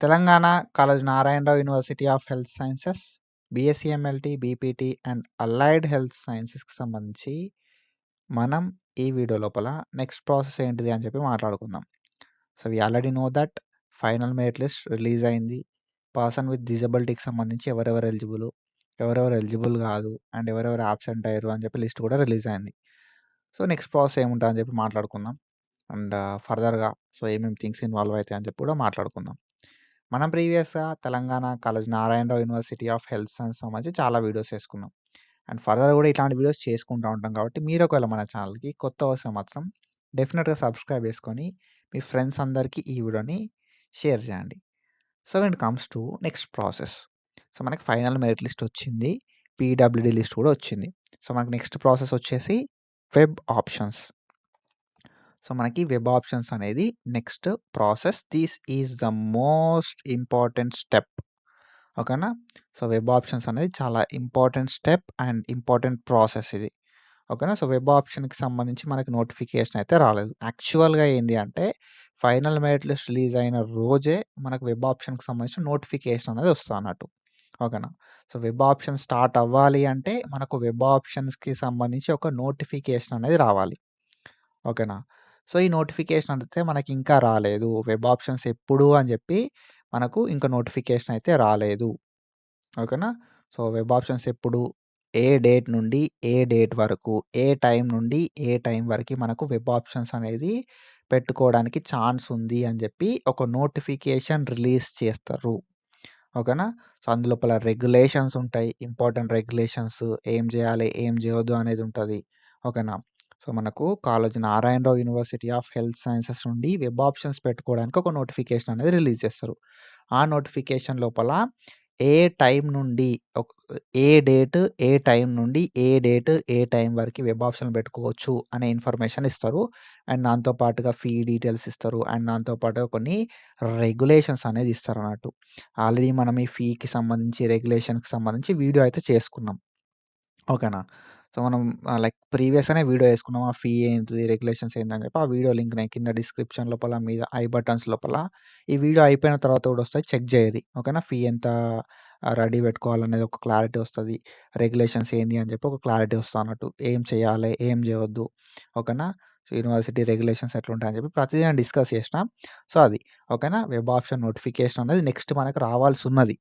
Telangana Kaloji Narayana Rao university of health sciences, BSc MLT, BPT and allied health సైన్సెస్‌కి సంబంధించి మనం ఈ వీడియో లోపల నెక్స్ట్ ప్రాసెస్ ఏంటిది అని చెప్పి మాట్లాడుకుందాం. So, we already know that final merit list release అయింది. పర్సన్ విత్ డిజబిలిటీకి సంబంధించి ఎవరెవరు ఎలిజిబుల్, ఎవరెవరు ఎలిజిబుల్ కాదు అండ్ ఎవరెవరు అబ్సెంట్ అయ్యారు అని చెప్పి లిస్ట్ కూడా రిలీజ్ అయింది. సో, నెక్స్ట్ ప్రాసెస్ ఏముంటదని చెప్పి మాట్లాడుకుందాం. అండ్ ఫర్దర్‌గా ఏమేమి థింగ్స్ ఇన్వాల్వ్ అయితాయి అని చెప్పి కూడా మాట్లాడుకుందాం. మనం ప్రీవియస్‌గా Telangana Kaloji Narayana Rao university of health science సంబంధించి చాలా వీడియోస్ చేసుకున్నాం. అండ్ ఫర్దర్ కూడా ఇట్లాంటి వీడియోస్ చేసుకుంటా ఉంటాం కాబట్టి మీరు ఒకవేళ మన ఛానల్‌కి కొత్త వస్తే మాత్రం డెఫినిట్‌గా సబ్స్క్రైబ్ చేసుకొని మీ ఫ్రెండ్స్ అందరికీ ఈ వీడియోని షేర్ చేయండి. So, when it comes to next process. So, మనకి ఫైనల్ మెరిట్ లిస్ట్ వచ్చింది. పీడబ్ల్యూడీ లిస్ట్ కూడా వచ్చింది. సో, మనకి నెక్స్ట్ ప్రాసెస్ వచ్చేసి వెబ్ ఆప్షన్స్. సో, మనకి వెబ్ ఆప్షన్స్ అనేది next process. This is the most important step. ఓకేనా? సో, వెబ్ ఆప్షన్స్ అనేది చాలా important step and important process ఇది. ఓకేనా? సో, వెబ్ ఆప్షన్‌కి సంబంధించి మనకి నోటిఫికేషన్ అయితే రాలేదు. యాక్చువల్‌గా ఏంది అంటే ఫైనల్ మెరిట్ లిస్ట్ రిలీజ్ అయిన రోజే మనకు వెబ్ ఆప్షన్‌కి సంబంధించిన నోటిఫికేషన్ అనేది వస్తదన్నట్టు. ఓకేనా? సో, వెబ్ ఆప్షన్ స్టార్ట్ అవ్వాలి అంటే మనకు వెబ్ ఆప్షన్స్‌కి సంబంధించి ఒక నోటిఫికేషన్ అనేది రావాలి. ఓకేనా? సో, ఈ నోటిఫికేషన్ అయితే మనకింకా రాలేదు. వెబ్ ఆప్షన్స్ ఎప్పుడు అని జెప్పి మనకు ఇంకా నోటిఫికేషన్ అయితే రాలేదు. ఓకేనా? సో, వెబ్ ఆప్షన్స్ ఎప్పుడు, ఏ డేట్ నుండి ఏ డేట్ వరకు, ఏ టైం నుండి ఏ టైం వరకి మనకు వెబ్ ఆప్షన్స్ అనేది పెట్టుకోవడానికి ఛాన్స్ ఉంది అని జెప్పి ఒక నోటిఫికేషన్ రిలీజ్ చేస్తారు. ఓకేనా? సో, అందులోపల రెగ్యులేషన్స్ ఉంటాయి. ఇంపార్టెంట్ రెగ్యులేషన్స్ ఏం జేయాలి, ఏం జేయొద్దు అనేది ఉంటది. ఓకేనా? సో, మనకు Kaloji Narayana Rao university of health sciences నుండి వెబ్ ఆప్షన్స్ పెట్టుకోవడానికి ఒక నోటిఫికేషన్ అనేది రిలీజ్ చేస్తారు. ఆ నోటిఫికేషన్ లోపల ఏ టైం నుండి ఏ డేట్, ఏ టైం నుండి ఏ డేట్, ఏ టైం వరకి వెబ్ ఆప్షన్‌లు పెట్టుకోవచ్చు అనే ఇన్ఫర్మేషన్ ఇస్తారు. అండ్ దాంతో పాటుగా ఫీ డీటెయిల్స్ ఇస్తారు. అండ్ దాంతో పాటుగా కొన్ని రెగ్యులేషన్స్ అనేది ఇస్తారన్నట్టు. ఆల్రెడీ మనం ఈ ఫీకి సంబంధించి, రెగ్యులేషన్‌కి సంబంధించి వీడియో అయితే చేసుకున్నాం. ఓకేనా? సో, మనం లైక్ ప్రీవియస్‌గానే వీడియో చేసుకున్నాం. ఆ ఫీ ఏంటిది, రెగ్యులేషన్స్ ఏందని చెప్పి ఆ వీడియో లింక్ నేను కింద డిస్క్రిప్షన్ లోపల మీద ఐ బటన్స్ లోపల ఈ వీడియో అయిపోయిన తర్వాత కూడా వస్తాయి. చెక్ జేయండి. ఓకేనా? ఫీ ఎంత రెడీ పెట్టుకోవాలనేది ఒక క్లారిటీ వస్తది. రెగ్యులేషన్స్ ఏంది అని చెప్పి ఒక క్లారిటీ వస్తదన్నట్టు. ఏం చేయాలి, ఏం చేయొద్దు. ఓకేనా? సో, యూనివర్సిటీ రెగ్యులేషన్స్ ఎట్లుంటాయని చెప్పి ప్రతిదీ నేను డిస్కస్ చేసిన. సో, అది. ఓకేనా? వెబ్ ఆప్షన్ నోటిఫికేషన్ అనేది నెక్స్ట్ మనకు రావాల్సున్నది.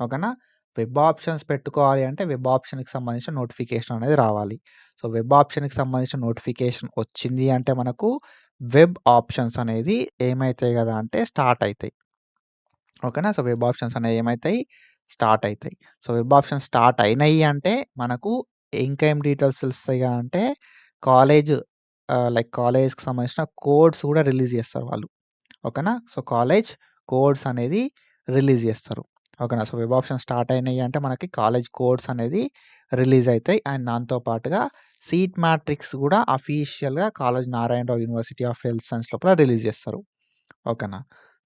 ఓకేనా? వెబ్ ఆప్షన్స్ పెట్టుకోవాలి అంటే వెబ్ ఆప్షన్‌కి సంబంధించిన నోటిఫికేషన్ అనేది రావాలి. సో, వెబ్ ఆప్షన్‌కి సంబంధించిన నోటిఫికేషన్ వచ్చింది అంటే మనకు వెబ్ ఆప్షన్స్ అనేది ఏమైతాయి గదా అంటే స్టార్ట్ అయితాయి. ఓకేనా? సో, వెబ్ ఆప్షన్స్ అనేవి ఏమైతాయి? స్టార్ట్ అయితాయి. సో, వెబ్ ఆప్షన్స్ స్టార్ట్ అయినయి అంటే మనకు ఇంకేం డీటెయిల్స్ తెలుస్తాయిగా అంటే కాలేజ్ లైక్ కాలేజ్‌కి సంబంధించిన కోడ్స్ కూడా రిలీజ్ చేస్తారు వాళ్ళు. ఓకేనా? సో, కాలేజ్ కోడ్స్ అనేది రిలీజ్ చేస్తారు. ఓకేనా? సో, వెబ్ ఆప్షన్స్ స్టార్ట్ అయినాయి అంటే మనకి కాలేజ్ కోడ్స్ అనేది రిలీజ్ అయితాయి. అండ్ దాంతో పాటుగా సీట్ మ్యాట్రిక్స్ గూడా అఫీషియల్‌గా Kaloji Narayana Rao university of health science లోపల రిలీజ్ చేస్తారు. ఓకేనా?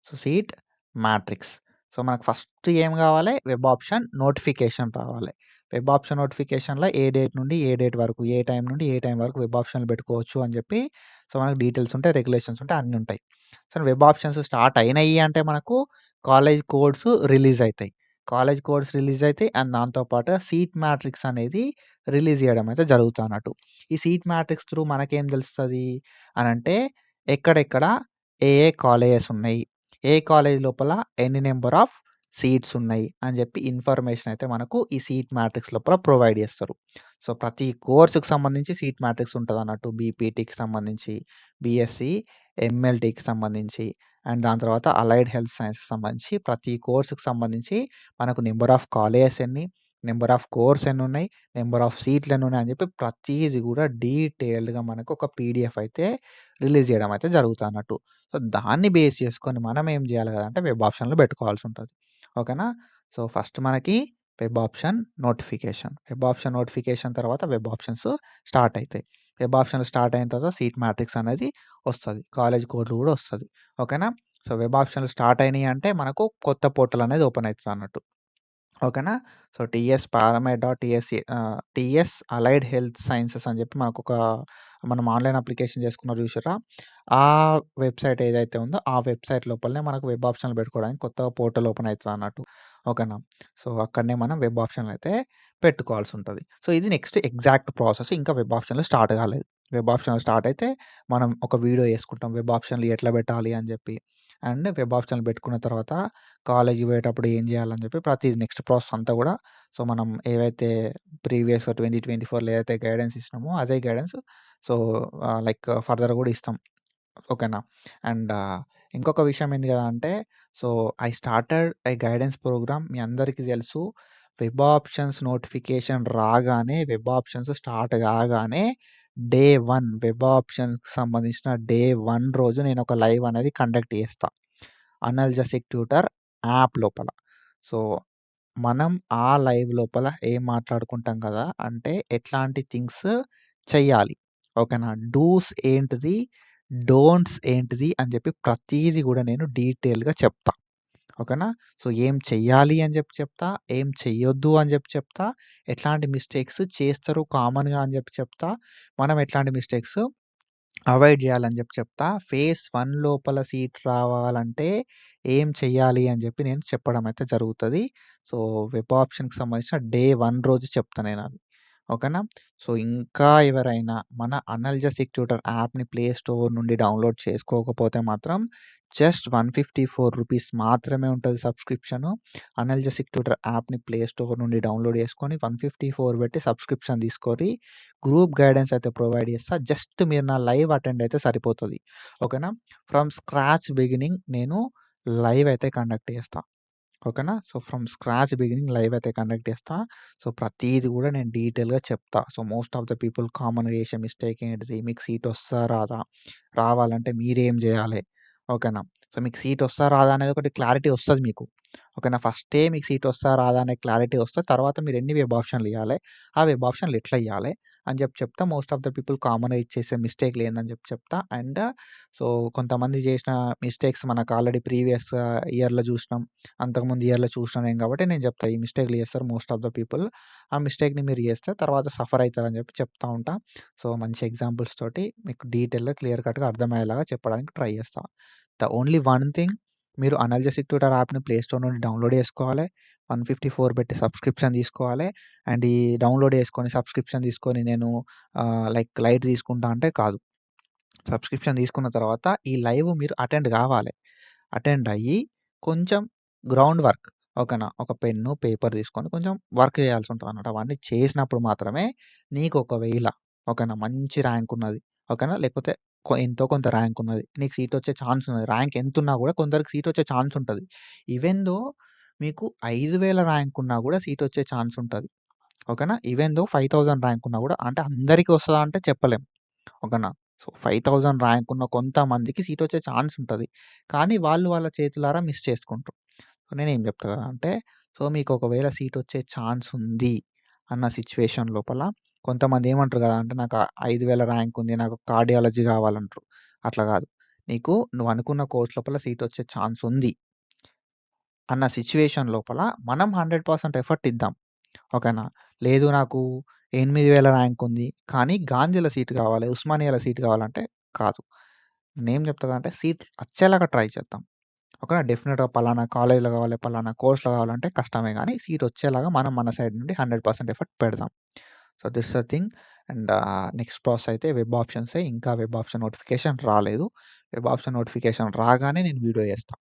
So, seat matrix. సో, మనకు ఫస్ట్ ఏం గావాలి? వెబ్ ఆప్షన్ నోటిఫికేషన్ రావాలి. వెబ్ ఆప్షన్ నోటిఫికేషన్‌లో ఏ డేట్ నుండి ఏ డేట్ వరకు, ఏ టైం నుండి ఏ టైం వరకు వెబ్ ఆప్షన్‌లు పెట్టుకోవచ్చు అని జెప్పి మనకు డీటెయిల్స్ ఉంటాయి, రెగ్యులేషన్స్ ఉంటాయి, అన్నీ ఉంటాయి. సో, వెబ్ ఆప్షన్స్ స్టార్ట్ అయినయి అంటే మనకు కాలేజ్ కోడ్స్ రిలీజ్ అయితాయి. కాలేజ్ కోడ్స్ రిలీజ్ అయితాయి. అండ్ దాంతో పాటుగా సీట్ మ్యాట్రిక్స్ అనేది రిలీజ్ జేయడం అయితే జరుగుతదన్నట్టు. ఈ సీట్ మ్యాట్రిక్స్ త్రూ మనకేం తెలుస్తది అనంటే ఎక్కడెక్కడ ఏ కాలేజెస్ ఉన్నాయి, ఏ కాలేజ్ లోపల ఎన్ని నంబర్ ఆఫ్ సీట్స్ ఉన్నాయి అని చెప్పి ఇన్ఫర్మేషన్ అయితే మనకు ఈ సీట్ మ్యాట్రిక్స్ లోపల ప్రొవైడ్ చేస్తారు. సో, ప్రతి కోర్స్‌కి సంబంధించి సీట్ మ్యాట్రిక్స్ ఉంటదన్నట్టు. బీపీటీకి సంబంధించి, బీఎస్సీ, ఎంఎల్టీకి సంబంధించి అండ్ దాని తర్వాత అలైడ్ హెల్త్ సైన్స్‌కి సంబంధించి ప్రతి కోర్స్‌కి సంబంధించి మనకు నంబర్ ఆఫ్ కాలేజెస్ ఎన్ని, నంబర్ ఆఫ్ కోర్స్ ఎన్నున్నాయి, నంబర్ ఆఫ్ సీట్లు ఎన్నున్నాయి అని చెప్పి ప్రతీది కూడా డీటెయిల్డ్‌గా మనకు ఒక పీడీఎఫ్ అయితే రిలీజ్ చేయడం అయితే జరుగుతదన్నట్టు. సో, దాన్ని బేస్ చేసుకొని మనం ఏం జేయాలి గదంటే వెబ్ ఆప్షన్‌లో బెట్టుకోవాల్సుంటది. ఓకేనా? సో, ఫస్ట్ మనకి web option notification. Web option notification తర్వాత వెబ్ ఆప్షన్స్ స్టార్ట్ అయితాయి. వెబ్ ఆప్షన్‌లు స్టార్ట్ అయిన తర్వాత సీట్ మ్యాట్రిక్స్ అనేది వస్తది. కాలేజ్ కోడ్‌లు గూడా వస్తది. ఓకేనా? సో, వెబ్ ఆప్షన్‌లు స్టార్ట్ అయినాయి అంటే మనకు కొత్త పోర్టల్ అనేది ఓపెన్ అయితదన్నట్టు. ఓకేనా. So, TS allied health sciences అని చెప్పి మనం ఆన్‌లైన్ అప్లికేషన్ చేసుకున్నారు చూసిర్రా? ఆ వెబ్‌సైట్ ఏదైతే ఉందో ఆ వెబ్‌సైట్ లోపలనే మనకు వెబ్ ఆప్షన్‌లు పెట్టుకోవడానికి కొత్తగా పోర్టల్ ఓపెన్ అయితదన్నట్టు. ఓకేనా. సో, అక్కడనే మనం వెబ్ ఆప్షన్‌లు అయితే పెట్టుకోవాల్సుంటది. సో, ఇది నెక్స్ట్ ఎగ్జాక్ట్ ప్రాసెస్. ఇంకా వెబ్ ఆప్షన్‌లు స్టార్ట్ కాలేదు. వెబ్ ఆప్షన్‌లు స్టార్ట్ అయితే మనం ఒక వీడియో చేసుకుంటాం. వెబ్ ఆప్షన్‌లు ఎట్లా పెట్టాలి అని చెప్పి. అండ్ వెబ్ ఆప్షన్‌లు పెట్టుకున్న తర్వాత కాలేజ్‌కి పోయేటప్పుడు ఏం చేయాలని చెప్పి ప్రతీది నెక్స్ట్ ప్రాసెస్ అంతా కూడా సో, మనం ఏవైతే ప్రీవియస్‌గా 2024లో ఏదైతే గైడెన్స్ ఇచ్చినామో అదే గైడెన్స్ సో, లైక్ ఫర్దర్ కూడా ఇస్తాం. ఓకేనా. అండ్ ఇంకొక విషయం ఏంది కదా అంటే so, I started a guidance program మీ అందరికీ తెలుసు. వెబ్ ఆప్షన్స్ నోటిఫికేషన్ రాగానే, వెబ్ ఆప్షన్స్ స్టార్ట్ కాగానే డే 1 వెబ్ ఆప్షన్స్‌కి సంబంధించిన డే 1 రోజు నేను ఒక లైవ్ అనేది కండక్ట్ చేస్తా. అనల్జెసిక్ ట్యూటర్ యాప్ లోపల. సో, మనం ఆ లైవ్ లోపల ఏం మాట్లాడుకుంటాం కదా! అంటే ఎట్లాంటి థింగ్స్ చెయ్యాలి. ఓకేనా. డూస్ ఏంటిది, డోంట్స్ ఏంటిది అని చెప్పి ప్రతీది కూడా నేను డీటెయిల్‌గా చెప్తా. ఓకేనా. సో, ఏం చెయ్యాలి అని చెప్పి చెప్తా, ఏం చెయ్యొద్దు అని చెప్పి చెప్తా, ఎట్లాంటి మిస్టేక్స్ చేస్తారు కామన్‌గా అని చెప్పి చెప్తా, మనం ఎట్లాంటి మిస్టేక్స్ అవాయిడ్ జేయాలని జెప్పి చెప్తా. ఫేజ్ 1 లోపల సీట్ రావాలంటే ఏం చెయ్యాలి అని జెప్పి నేను చెప్పడం అయితే జరుగుతది. సో, వెబ్ ఆప్షన్‌కి సంబంధించిన డే 1 రోజు చెప్తా నేనది. ఓకేనా. సో, ఇంకా ఎవరైనా మన అనల్జెసిక్ ట్యూటర్ యాప్‌ని ప్లే స్టోర్ నుండి డౌన్‌లోడ్ చేసుకోకపోతే మాత్రం జస్ట్ రూ. 154 మాత్రమే ఉంటది సబ్స్క్రిప్షను. అనల్జెసిక్ ట్యూటర్ యాప్‌ని ప్లే స్టోర్ నుండి డౌన్‌లోడ్ చేసుకొని 154 పెట్టి సబ్స్క్రిప్షన్ తీసుకోరి. గ్రూప్ గైడెన్స్ అయితే ప్రొవైడ్ చేస్తా. జస్ట్ మీరు నా లైవ్ అటెండ్ అయితే సరిపోతది. ఓకేనా. ఫ్రమ్ స్క్రాచ్ బిగినింగ్ నేను లైవ్ అయితే కండక్ట్ చేస్తా. ఓకేనా. So, from scratch beginning live అయితే కండక్ట్ చేస్తా. సో, ప్రతీది కూడా నేను డీటెయిల్‌గా చెప్తా. So, most of the people కామన్‌గా చేసే మిస్టేక్ ఏంటిది? మీకు సీట్ వస్తదా? రాదా? రావాలంటే మీరేం జేయాలి? ఓకేనా. సో, మీకు సీట్ వస్తదా? రాదా? అనేది ఒకటి క్లారిటీ వస్తది మీకు. ఓకేనా. ఫస్టే మీకు సీట్ వస్తదా? రాదా? అనే క్లారిటీ వస్తది. తర్వాత మీరు ఎన్ని వెబ్ ఆప్షన్‌లు ఇయ్యాలే? ఆ వెబ్ ఆప్షన్‌లు ఎట్లా ఇయ్యాలే? అని చెప్పి చెప్తా. మోస్ట్ ఆఫ్ ద పీపుల్ కామన్‌గా చేసే మిస్టేక్‌లు ఏందని చెప్పి చెప్తా. అండ్ సో, కొంతమంది చేసిన మిస్టేక్స్ మనకు ఆల్రెడీ ప్రీవియస్ ఇయర్‌లో చూసినాం. అంతకుముందు ఇయర్‌లో చూసినా నేను కాబట్టి నేను చెప్తా. ఈ మిస్టేక్‌లు చేస్తారు మోస్ట్ ఆఫ్ ద పీపుల్. ఆ మిస్టేక్‌ని మీరు చేస్తే తర్వాత సఫర్ అయితారని చెప్పి చెప్తా ఉంటా. సో, మంచి ఎగ్జాంపుల్స్ తోటి మీకు డీటెయిల్‌గా క్లియర్ కట్‌గా అర్థమయ్యేలాగా చెప్పడానికి ట్రై చేస్తా. ద ఓన్లీ వన్ థింగ్ మీరు అనల్జెసిక్ ట్యూటర్ యాప్‌ని ప్లే స్టోర్ నుండి డౌన్‌లోడ్ చేసుకోవాలి. 154 పెట్టి సబ్స్క్రిప్షన్ తీసుకోవాలి. అండ్ ఈ డౌన్‌లోడ్ చేసుకొని సబ్స్క్రిప్షన్ తీసుకొని నేను లైక్ లైట్ తీసుకుంటా అంటే కాదు. సబ్స్క్రిప్షన్ తీసుకున్న తర్వాత ఈ లైవ్ మీరు అటెండ్ కావాలి. అటెండ్ అయ్యి కొంచెం గ్రౌండ్ వర్క్ ఓకేనా. ఒక పెన్ను, పేపర్ తీసుకొని కొంచెం వర్క్ చేయాల్సి ఉంటదన్నమాట. అవన్నీ చేసినప్పుడు మాత్రమే నీకు ఒకవేళ ఓకేనా మంచి ర్యాంక్ ఉన్నది. ఓకేనా. లేకపోతే ఎంతో కొంత ర్యాంక్ ఉన్నది. నీకు సీట్ వచ్చే ఛాన్స్ ఉన్నది. ర్యాంక్ ఎంతున్నా కూడా కొందరికి సీట్ వచ్చే ఛాన్స్ ఉంటది. ఈవెన్ దో మీకు 5000 ర్యాంక్ ఉన్నా కూడా సీట్ వచ్చే ఛాన్స్ ఉంటది. ఓకేనా. ఈవెన్ దో 5000 ర్యాంక్ ఉన్నా కూడా అంటే అందరికి వస్తదా అంటే చెప్పలేం. ఓకేనా. సో, 5000 ర్యాంక్ ఉన్న కొంతమందికి సీట్ వచ్చే ఛాన్స్ ఉంటది. కానీ వాళ్ళు వాళ్ళ చేతులారా మిస్ చేసుకుంటారు. సో, నేనేం చెప్తా అంటే సో, మీకు ఒకవేళ సీట్ వచ్చే ఛాన్స్ ఉంది అన్న సిట్యుయేషన్ లోపల కొంతమంది ఏమంటారు కదా! అంటే నాకు 5000 ర్యాంక్ ఉంది. నాకు కార్డియాలజీ కావాలంటారు. అట్లా కాదు. నీకు నువ్వు అనుకున్న కోర్స్ లోపల సీట్ వచ్చే ఛాన్స్ ఉంది అన్న సిట్యుయేషన్ లోపల మనం 100% ఎఫర్ట్ ఇద్దాం. ఓకేనా. లేదు నాకు 8000 ర్యాంక్ ఉంది. కానీ గాంధీలో సీట్ కావాలి, ఉస్మానియాలో సీట్ కావాలంటే కాదు. నేనేం చెప్తానంటే సీట్ వచ్చేలాగా ట్రై చేద్దాం. ఓకేనా. డెఫినిట్‌గా పలానా కాలేజ్‌లో కావాలి, పలానా కోర్స్‌లో కావాలంటే కష్టమే గానీ సీట్ వచ్చేలాగా మనం మన సైడ్ నుండి 100% ఎఫర్ట్ పెడదాం. So, this the thing. And next process అయితే వెబ్ ఆప్షన్సే. ఇంకా వెబ్ ఆప్షన్ నోటిఫికేషన్ రాలేదు. వెబ్ ఆప్షన్ నోటిఫికేషన్ రాగానే నేను వీడియో చేస్తా.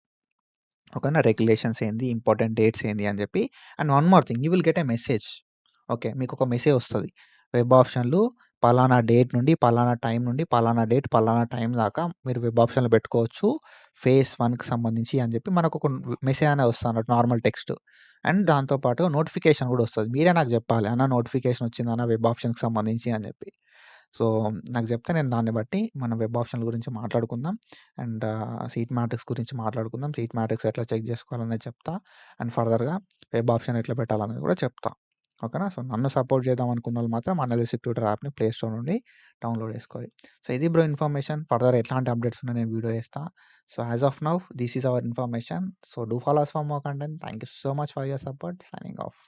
ఓకేనా. రెగ్యులేషన్స్ ఏంది, ఇంపార్టెంట్ డేట్స్ ఏంది అని చెప్పి. And one more thing you will get a message. Okay. మీకొక మెసేజ్ వస్తది. వెబ్ ఆప్షన్‌లు పలానా డేట్ నుండి, పలానా టైం నుండి, పలానా డేట్, పలానా టైం దాకా మీరు వెబ్ ఆప్షన్‌లు పెట్టుకోవచ్చు. ఫేజ్ 1కి సంబంధించి అని చెప్పి మనకొక మెసేజ్ అనేది వస్తదన్నట్టు నార్మల్ టెక్స్ట్. అండ్ దాంతో పాటు నోటిఫికేషన్ గూడా వస్తది. మీరే నాకు జెప్పాలి. అన్న నోటిఫికేషన్ వచ్చిందన్న వెబ్ ఆప్షన్‌కి సంబంధించి అని జెప్పి. సో, నాకు జెప్తే నేను దాన్ని బట్టి మన వెబ్ ఆప్షన్‌ల గురించి మాట్లాడుకుందాం. అండ్ సీట్ మ్యాట్రిక్స్ గురించి మాట్లాడుకుందాం. సీట్ మ్యాట్రిక్స్ ఎట్లా చెక్ జేసుకోవాలనేది చెప్తా. అండ్ ఫర్దర్‌గా వెబ్ ఆప్షన్ ఎట్లా పెట్టాలనేది గూడా చెప్తా. ఓకేనా. సో, నన్ను సపోర్ట్ చేద్దాం అనుకున్నోళ్ళు మాత్రం అనాలిసిస్ ట్యూటర్ యాప్‌ని ప్లే స్టోర్ నుండి డౌన్‌లోడ్ చేసుకోవాలి. సో, ఇది బ్రో ఇన్ఫర్మేషన్. ఫర్దర్ ఎట్లాంటి అప్డేట్స్ ఉన్నా నేను వీడియో చేస్తా. So, as of now this is our information. So, do follow us for more content. Thank you so much for your support. Signing of.